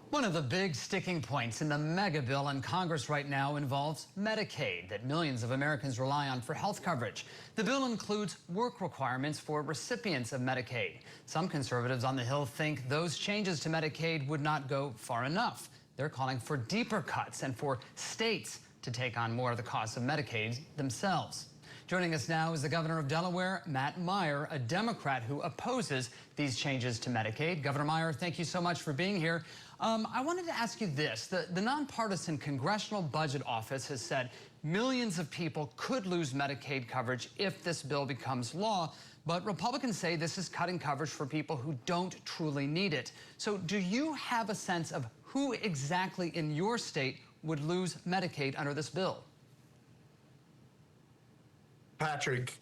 One of the big sticking points in the mega bill in Congress right now involves Medicaid, that millions of Americans rely on for health coverage. The bill includes work requirements for recipients of Medicaid. Some conservatives on the Hill think those changes to Medicaid would not go far enough. They're calling for deeper cuts and for states to take on more of the cost of Medicaid themselves. Joining us now is the governor of Delaware, Meyer, a Democrat who opposes these changes to Medicaid. Governor Meyer, thank you so much for being here. I wanted to ask you this. The nonpartisan Congressional Budget Office has said millions of people could lose Medicaid coverage if this bill becomes law, but Republicans say this is cutting coverage for people who don't truly need it. So do you have a sense of who exactly in your state would lose Medicaid under this bill? Patrick,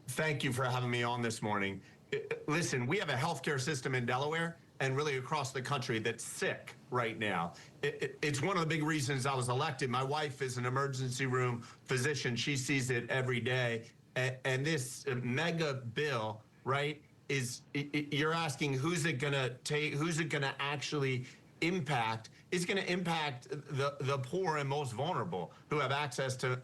thank you for having me on this morning. Listen, we have a healthcare system in Delaware and really across the country that's sick right now. It's one of the big reasons I was elected. My wife is an emergency room physician. She sees it every day. And this mega bill, right, you're asking who's it going to take, who's it going to actually impact? It's going to impact the poor and most vulnerable who have access to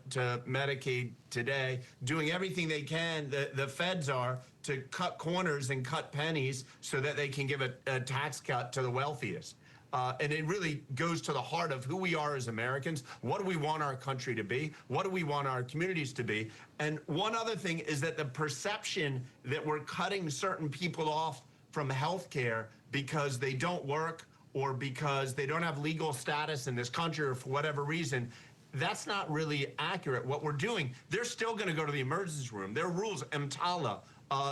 Medicaid today, doing everything they can, the feds are, to cut corners and cut pennies so that they can give a tax cut to the wealthiest. And it really goes to the heart of who we are as Americans. What do we want our country to be? What do we want our communities to be? And one other thing is that the perception that we're cutting certain people off from health care because they don't work or because they don't have legal status in this country or for whatever reason, that's not really accurate. What we're doing, they're still going to go to the emergency room. There are rules, EMTALA.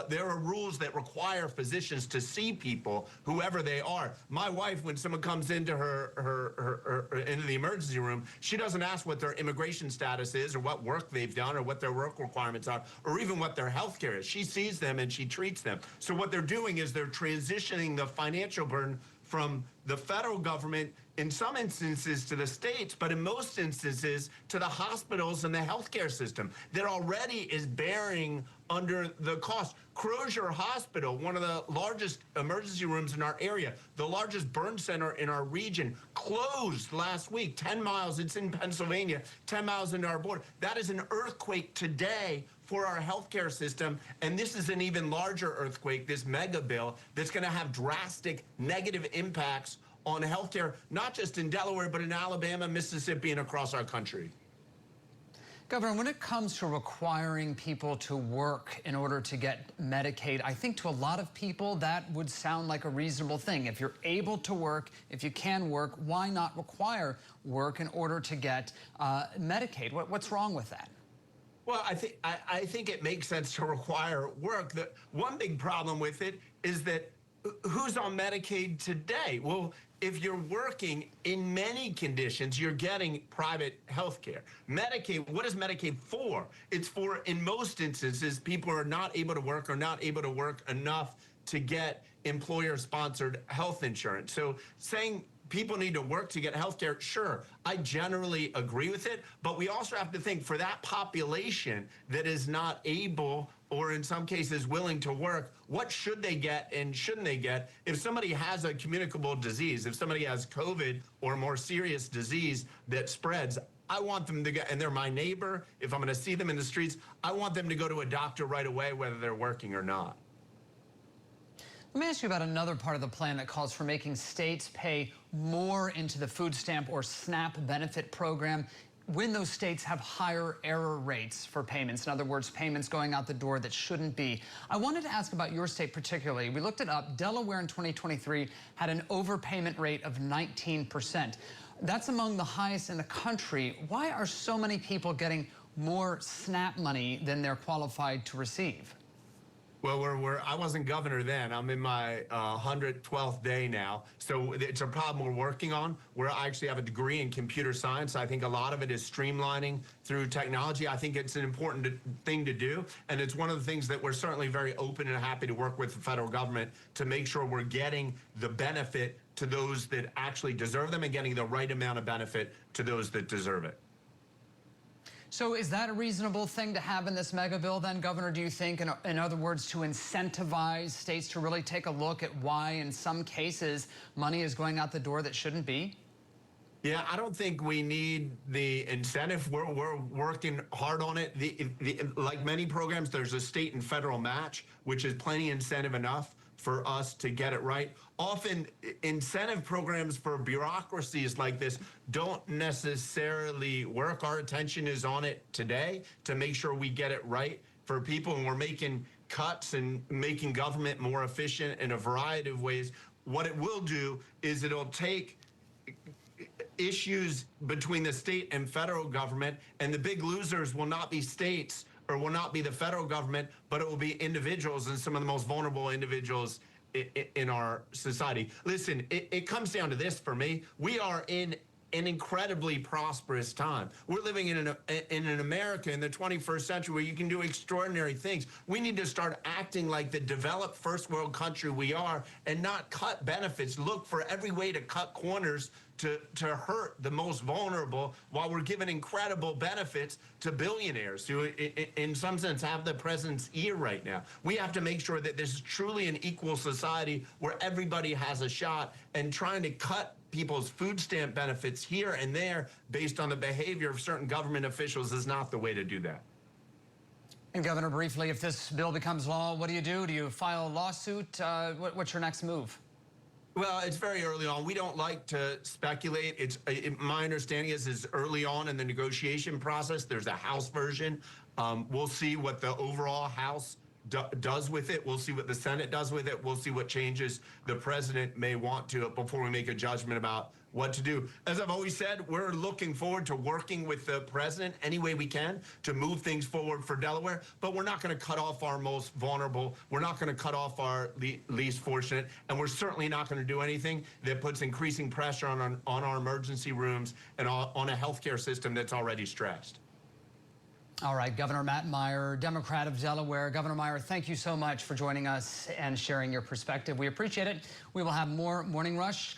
There are rules that require physicians to see people, whoever they are. My wife, when someone comes into into the emergency room, she doesn't ask what their immigration status is or what work they've done or what their work requirements are or even what their health care is. She sees them and she treats them. So what they're doing is they're transitioning the financial burden from the federal government, in some instances to the states, but in most instances to the hospitals and the healthcare system that already is bearing under the cost. Crozier Hospital, one of the largest emergency rooms in our area, the largest burn center in our region, closed last week, 10 miles, it's in Pennsylvania, 10 miles into our border. That is an earthquake today for our healthcare system, and this is an even larger earthquake, this mega bill, that's gonna have drastic negative impacts on healthcare, not just in Delaware, but in Alabama, Mississippi, and across our country. Governor, when it comes to requiring people to work in order to get Medicaid, I think to a lot of people that would sound like a reasonable thing. If you're able to work, if you can work, why not require work in order to get Medicaid? What's wrong with that? Well, I think it makes sense to require work. The one big problem with it is that who's on Medicaid today? Well, if you're working, in many conditions, you're getting private health care. Medicaid, what is Medicaid for? It's for, in most instances, people who are not able to work or not able to work enough to get employer-sponsored health insurance. So saying people need to work to get health care, sure, I generally agree with it, but we also have to think for that population that is not able or in some cases willing to work, what should they get and shouldn't they get? If somebody has a communicable disease, if somebody has COVID or a more serious disease that spreads, I want them to get, and they're my neighbor, if I'm gonna see them in the streets, I want them to go to a doctor right away, whether they're working or not. Let me ask you about another part of the plan that calls for making states pay more into the food stamp or SNAP benefit program when those states have higher error rates for payments. In other words, payments going out the door that shouldn't be. I wanted to ask about your state particularly. We looked it up. Delaware in 2023 had an overpayment rate of 19%. That's among the highest in the country. Why are so many people getting more SNAP money than they're qualified to receive? Well, I wasn't governor then. I'm in my 112th day now. So it's a problem we're working on. I actually have a degree in computer science. I think a lot of it is streamlining through technology. I think it's an important thing to do. And it's one of the things that we're certainly very open and happy to work with the federal government to make sure we're getting the benefit to those that actually deserve them and getting the right amount of benefit to those that deserve it. So is that a reasonable thing to have in this mega bill then, Governor, do you think? In other words, to incentivize states to really take a look at why in some cases money is going out the door that shouldn't be? Yeah, I don't think we need the incentive. We're working hard on it. Like many programs, there's a state and federal match, which is plenty incentive enough for us to get it right. Often incentive programs for bureaucracies like this don't necessarily work. Our attention is on it today to make sure we get it right for people, and we're making cuts and making government more efficient in a variety of ways. What it will do is it'll take issues between the state and federal government, and the big losers will not be states or will not be the federal government, but it will be individuals, and some of the most vulnerable individuals in our society. Listen, it comes down to this for me. We are in an incredibly prosperous time. We're living in an America in the 21st century where you can do extraordinary things. We need to start acting like the developed first world country we are and not cut benefits, look for every way to cut corners to hurt the most vulnerable while we're giving incredible benefits to billionaires who, in some sense, have the president's ear right now. We have to make sure that this is truly an equal society where everybody has a shot, and trying to cut people's food stamp benefits here and there based on the behavior of certain government officials is not the way to do that. And Governor, briefly, if this bill becomes law, what do you do? Do you file a lawsuit? What's your next move? Well, it's very early on. We don't like to speculate. My understanding is it's early on in the negotiation process. There's a House version. We'll see what the overall House does with it. We'll see what the Senate does with it. We'll see what changes the president may want to before we make a judgment about what to do. As I've always said, we're looking forward to working with the president any way we can to move things forward for Delaware, but we're not going to cut off our most vulnerable. We're not going to cut off our least fortunate, and we're certainly not going to do anything that puts increasing pressure on our emergency rooms and on a healthcare system that's already stressed. All right, Governor Matt Meyer, Democrat of Delaware. Governor Meyer, thank you so much for joining us and sharing your perspective. We appreciate it. We will have more Morning Rush.